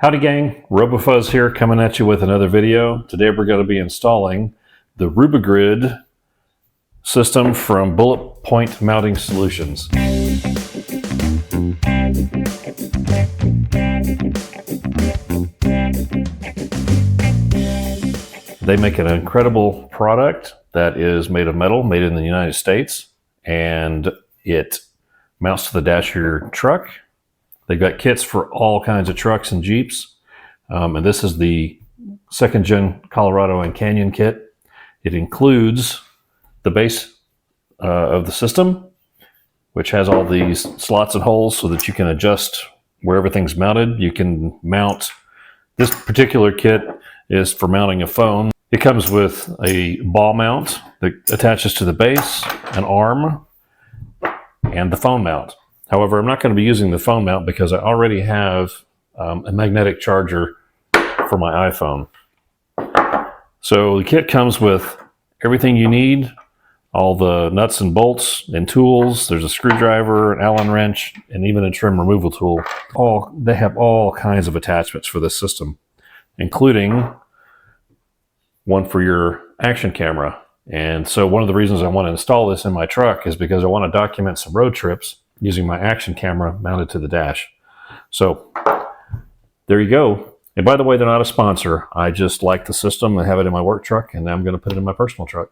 Howdy gang, Robofuzz here coming at you with another video. Today we're going to be installing the Rubigrid system from Bulletpoint Mounting Solutions. They make an incredible product that is made of metal, made in the United States, and it mounts to the dash of your truck. They've got kits for all kinds of trucks and Jeeps. And this is the second gen Colorado and Canyon kit. It includes the base of the system, which has all these slots and holes so that you can adjust where everything's mounted. You can mount, this particular kit is for mounting a phone. It comes with a ball mount that attaches to the base, an arm, and the phone mount. However, I'm not going to be using the phone mount because I already have a magnetic charger for my iPhone. So the kit comes with everything you need, all the nuts and bolts and tools. There's a screwdriver, an Allen wrench, and even a trim removal tool. They have all kinds of attachments for this system, including one for your action camera. And so one of the reasons I want to install this in my truck is because I want to document some road trips using my action camera mounted to the dash. So there you go. And by the way, they're not a sponsor. I just like the system. I have it in my work truck, and now I'm going to put it in my personal truck.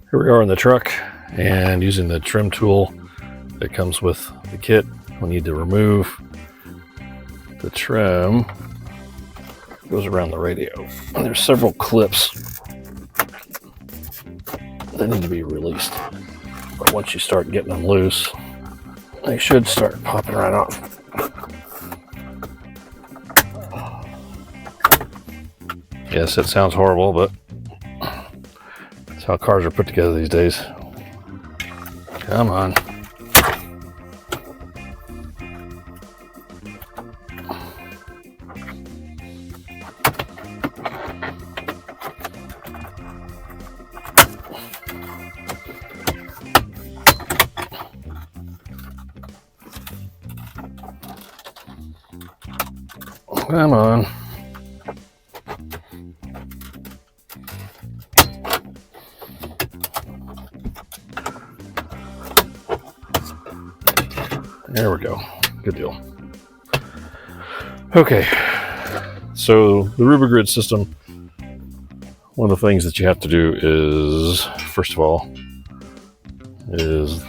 Here we are in the truck, and using the trim tool that comes with the kit, we need to remove the trim. It goes around the radio. And there's several clips that need to be released. But once you start getting them loose, they should start popping right off. Yes, it sounds horrible, but that's how cars are put together these days. Come on. Come on. There we go. Good deal. Okay. So the Rubigrid system, one of the things that you have to do is, first of all, is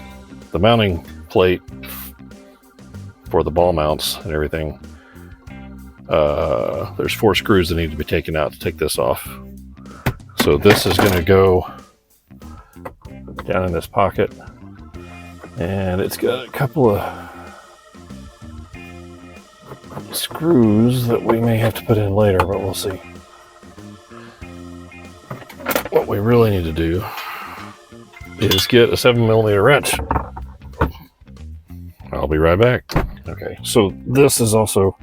the mounting plate for the ball mounts and everything. There's 4 screws that need to be taken out to take this off. So this is going to go down in this pocket, and it's got a couple of screws that we may have to put in later, but we'll see. What we really need to do is get a 7mm wrench. I'll be right back. Okay, so this is also,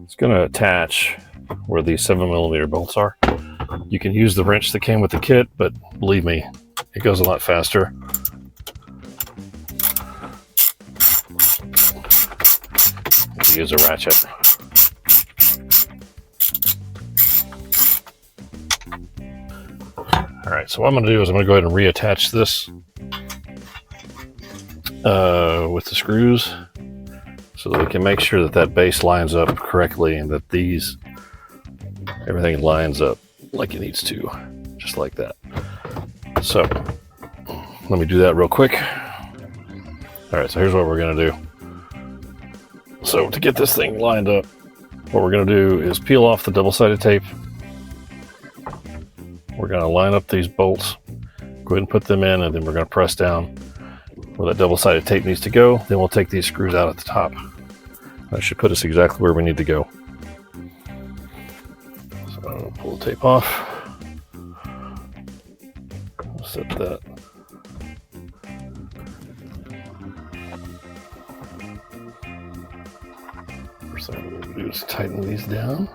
it's going to attach where these 7mm bolts are. You can use the wrench that came with the kit, but believe me, it goes a lot faster. Use a ratchet. All right, so what I'm going to do is I'm going to go ahead and reattach this with the screws so that we can make sure that that base lines up correctly and that everything lines up like it needs to, just like that. So let me do that real quick. All right, so here's what we're going to do. So to get this thing lined up, what we're going to do is peel off the double-sided tape. We're going to line up these bolts, go ahead and put them in, and then we're going to press down where that double-sided tape needs to go. Then we'll take these screws out at the top. That should put us exactly where we need to go. So I'll pull the tape off. We'll set that. First thing we're going to do is tighten these down.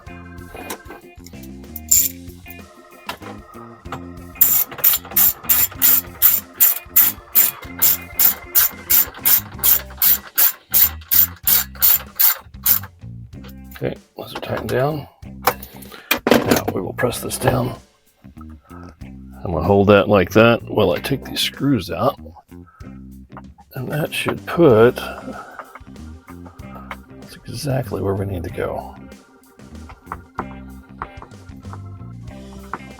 Okay, those are tight tighten down. Now we will press this down. I'm going to hold that like that while I take these screws out. And that should put, that's exactly where we need to go.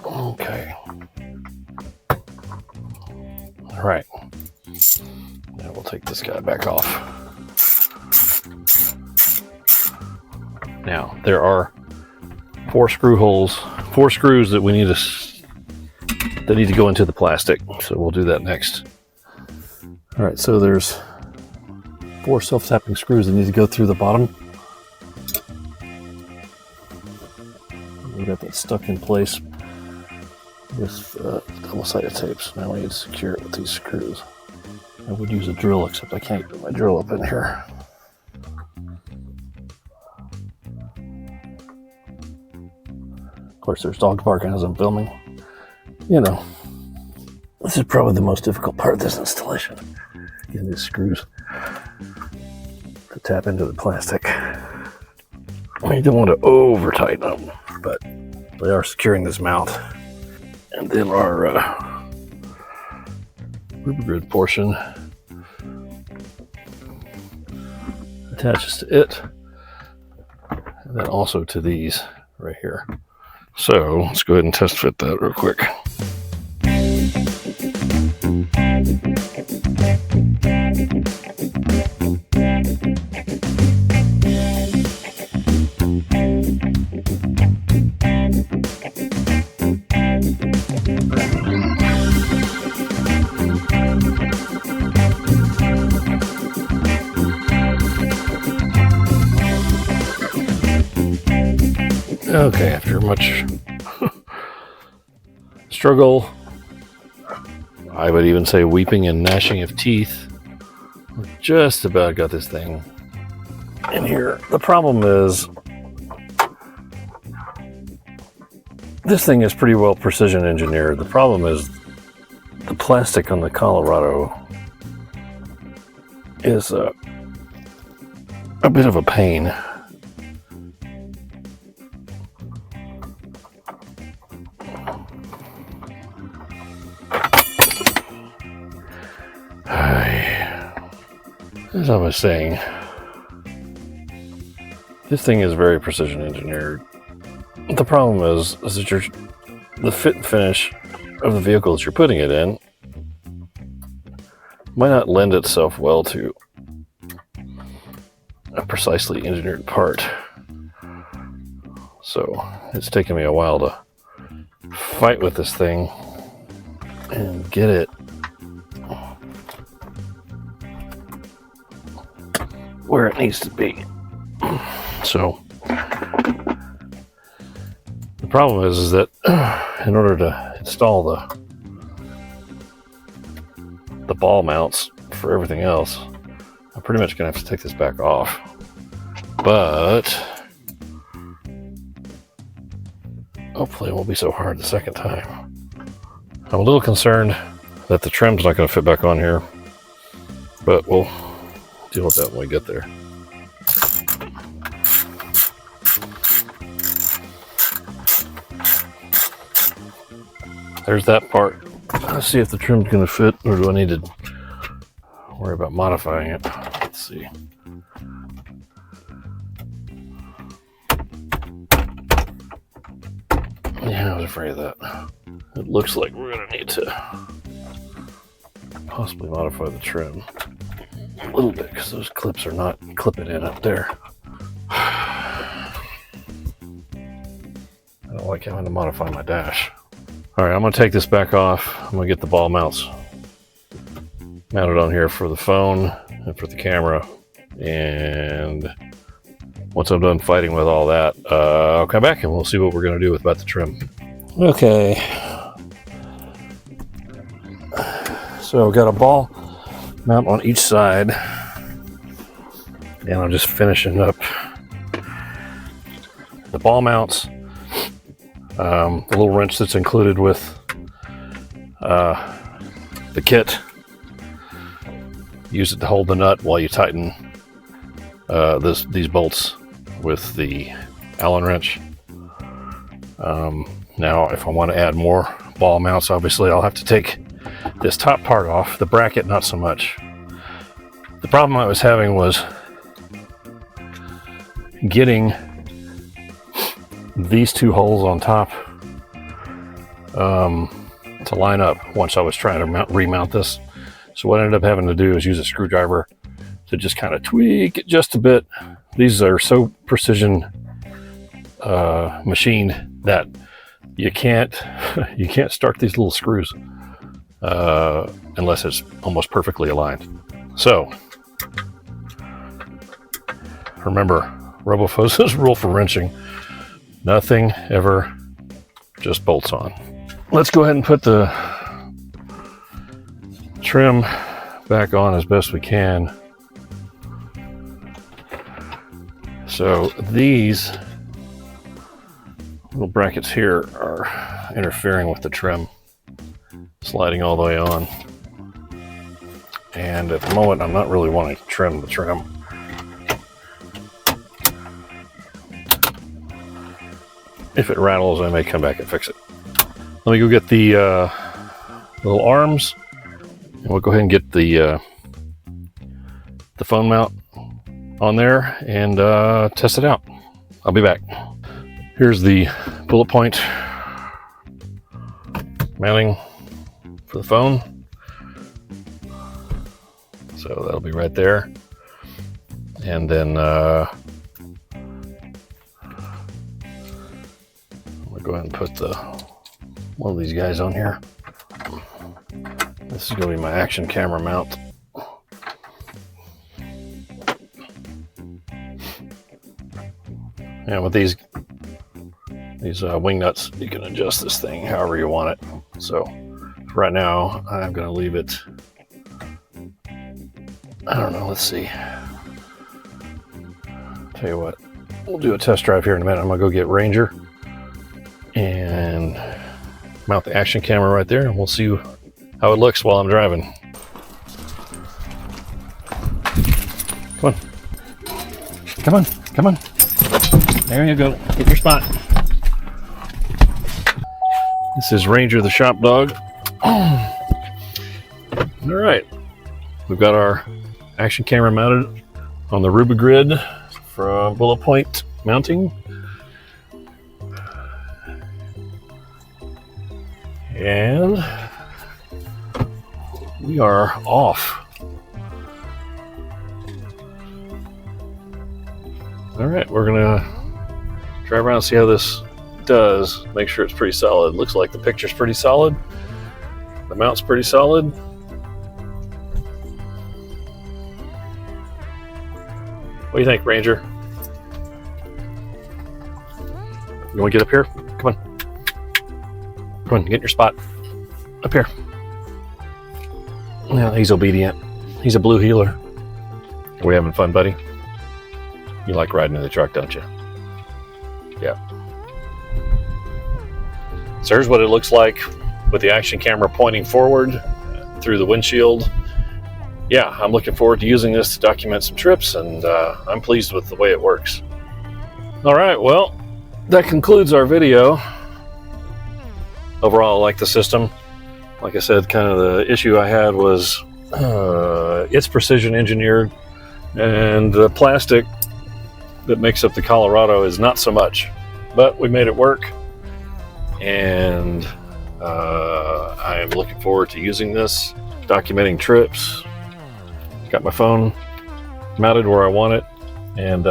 Okay. All right. Now we'll take this guy back off. Now, there are 4 screw holes, 4 screws that we need that need to go into the plastic. So we'll do that next. All right, so there's 4 self-tapping screws that need to go through the bottom. We got that stuck in place with double-sided tapes. Now we need to secure it with these screws. I would use a drill, except I can't get my drill up in here. Of course, there's dogs barking as I'm filming. You know, this is probably the most difficult part of this installation. Getting these screws to tap into the plastic. You don't want to over tighten them, but they are securing this mount. And then our Rubigrid portion attaches to it, and then also to these right here. So let's go ahead and test fit that real quick. Okay, after much struggle, I would even say weeping and gnashing of teeth, we just about got this thing in here. The problem is, this thing is pretty well precision engineered. The problem is the plastic on the Colorado is a bit of a pain. As I was saying, this thing is very precision engineered. The problem is that the fit and finish of the vehicle that you're putting it in might not lend itself well to a precisely engineered part. So it's taken me a while to fight with this thing and get it where it needs to be. So the problem is that in order to install the ball mounts for everything else, I'm pretty much gonna have to take this back off. But hopefully it won't be so hard the second time. I'm a little concerned that the trim's not gonna fit back on here, but we'll deal with that when we get there. There's that part. Let's see if the trim's gonna fit, or do I need to worry about modifying it? Let's see. Yeah, I was afraid of that. It looks like we're gonna need to possibly modify the trim a little bit, because those clips are not clipping in up there. I don't like having to modify my dash. All right, I'm gonna take this back off. I'm gonna get the ball mounts mounted on here for the phone and for the camera. And once I'm done fighting with all that, I'll come back and we'll see what we're gonna do about the trim. Okay. So I've got a ball mount on each side, and I'm just finishing up the ball mounts. The little wrench that's included with the kit. Use it to hold the nut while you tighten these bolts with the Allen wrench. Now, if I want to add more ball mounts, obviously I'll have to take this top part off. The bracket, not so much. The problem I was having was getting these two holes on top to line up once I was trying to remount this. So what I ended up having to do is use a screwdriver to just kind of tweak it just a bit. These are so precision machined that you can't start these little screws unless it's almost perfectly aligned. So remember Robofuzz's rule for wrenching: nothing ever just bolts on. Let's go ahead and put the trim back on as best we can. So these little brackets here are interfering with the trim sliding all the way on. And at the moment, I'm not really wanting to trim the trim. If it rattles, I may come back and fix it. Let me go get the little arms, and we'll go ahead and get the phone mount on there and test it out. I'll be back. Here's the Bulletpoint mounting for the phone. So that'll be right there. And then I'm gonna go ahead and put one of these guys on here. This is gonna be my action camera mount. And with these wing nuts, you can adjust this thing however you want it. So right now, I'm going to leave it, I don't know, let's see. Tell you what, we'll do a test drive here in a minute. I'm going to go get Ranger and mount the action camera right there, and we'll see how it looks while I'm driving. Come on. Come on, come on. There you go, get your spot. This is Ranger, the shop dog. All right, we've got our action camera mounted on the Rubigrid from Bulletpoint Mounting. And we are off. All right, we're gonna drive around and see how this does. Make sure it's pretty solid. Looks like the picture's pretty solid. The mount's pretty solid. What do you think, Ranger? You want to get up here? Come on. Come on, get in your spot. Up here. Yeah, he's obedient. He's a blue heeler. Are we having fun, buddy? You like riding in the truck, don't you? Yeah. So here's what it looks like with the action camera pointing forward through the windshield. Yeah, I'm looking forward to using this to document some trips, and I'm pleased with the way it works. All right, well, that concludes our video. Overall, I like the system. Like I said, kind of the issue I had was it's precision engineered, and the plastic that makes up the Colorado is not so much, but we made it work. And I am looking forward to using this, documenting trips. Got my phone mounted where I want it, and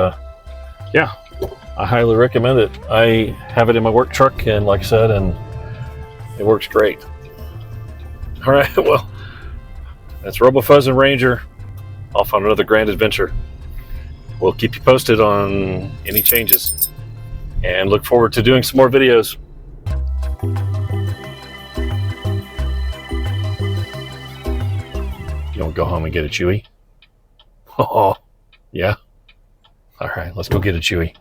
yeah, I highly recommend it. I have it in my work truck, and like I said, and it works great. All right, well, that's Robofuzz and Ranger off on another grand adventure. We'll keep you posted on any changes, and look forward to doing some more videos. You don't go home and get a Chewy? Oh, yeah? All right, let's go get a Chewy.